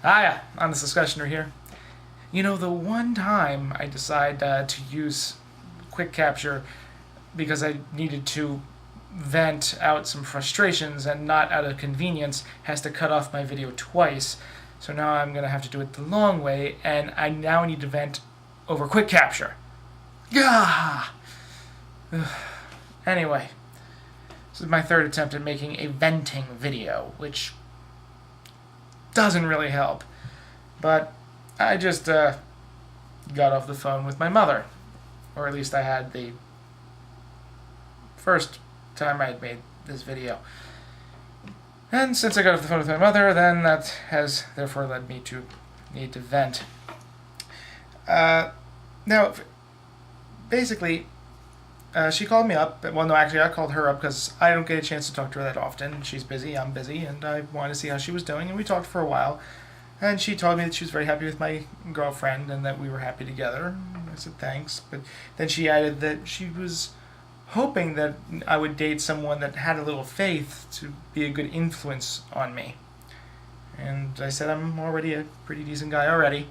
Yeah, honest discussioner here. You know, the one time I decided to use quick capture because I needed to vent out some frustrations and not out of convenience has to cut off my video twice. So now I'm going to have to do it the long way, and I now need to vent over quick capture. Gah! Anyway, this is my third attempt at making a venting video, which doesn't really help. But I just got off the phone with my mother, or at least I had the first time I had made this video. And since I got off the phone with my mother, then that has therefore led me to need to vent. Now, basically, she called me up. Well, no, actually, I called her up because I don't get a chance to talk to her that often. She's busy, I'm busy, and I wanted to see how she was doing, and we talked for a while. And she told me that she was very happy with my girlfriend and that we were happy together. I said thanks, but then she added that she was hoping that I would date someone that had a little faith to be a good influence on me. And I said I'm already a pretty decent guy already,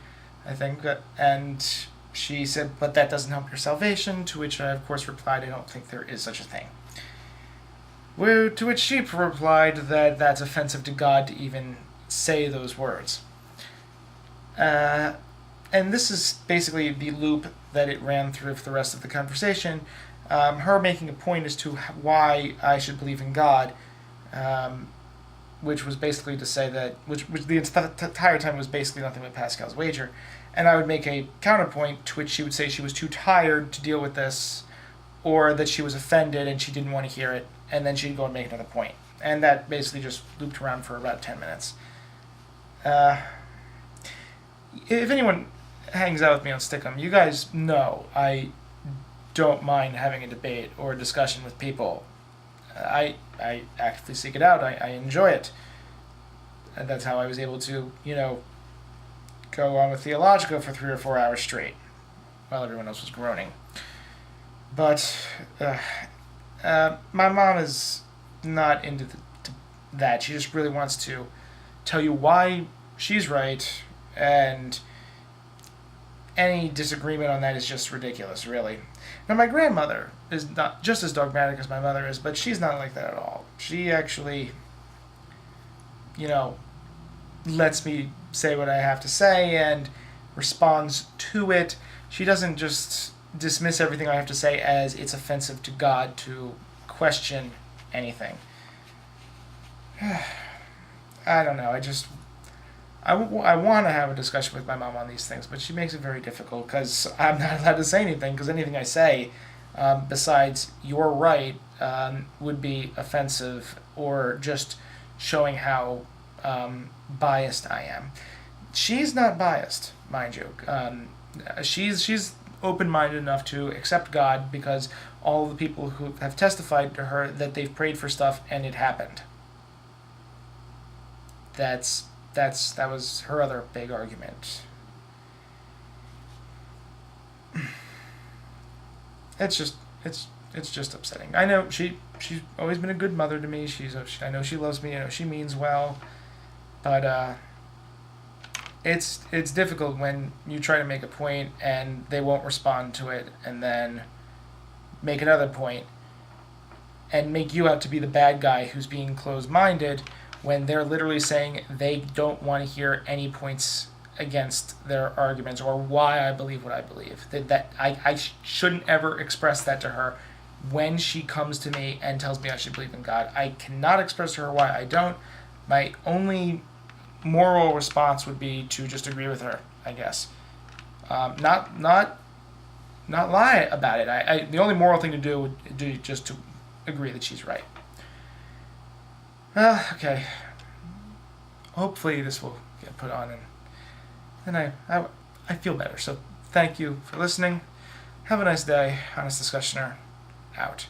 I think. And she said, but that doesn't help your salvation, to which I, of course, replied, I don't think there is such a thing. To which she replied that that's offensive to God to even say those words. And this is basically the loop that it ran through for the rest of the conversation. Her making a point as to why I should believe in God, which was basically to say that, which the entire time was basically nothing but Pascal's wager. And I would make a counterpoint to which she would say she was too tired to deal with this, or that she was offended and she didn't want to hear it, and then she'd go and make another point. And that basically just looped around for about 10 minutes. If anyone hangs out with me on Stickum, you guys know I don't mind having a debate or a discussion with people. I actively seek it out. I enjoy it. And that's how I was able to, go on with Theologica for 3 or 4 hours straight while everyone else was groaning. But my mom is not into that. She just really wants to tell you why she's right, and any disagreement on that is just ridiculous, really. Now, my grandmother is not just as dogmatic as my mother is, but she's not like that at all. She actually, lets me say what I have to say and responds to it. She doesn't just dismiss everything I have to say as it's offensive to God to question anything. I don't know. I want to have a discussion with my mom on these things, but she makes it very difficult because I'm not allowed to say anything, because anything I say, besides "you're right," would be offensive or just showing how biased I am. She's not biased, mind you. She's open-minded enough to accept God because all the people who have testified to her that they've prayed for stuff and it happened. That was her other big argument. It's just upsetting. I know she's always been a good mother to me. I know she loves me. I know she means well, but it's difficult when you try to make a point and they won't respond to it, and then make another point and make you out to be the bad guy who's being closed-minded, when they're literally saying they don't want to hear any points against their arguments or why I believe what I believe. That I shouldn't ever express that to her when she comes to me and tells me I should believe in God. I cannot express to her why I don't. My only moral response would be to just agree with her, I guess. Not lie about it. The only moral thing to do would be just to agree that she's right. Okay. Hopefully this will get put on, and I feel better. So thank you for listening. Have a nice day. Honest Discussioner out.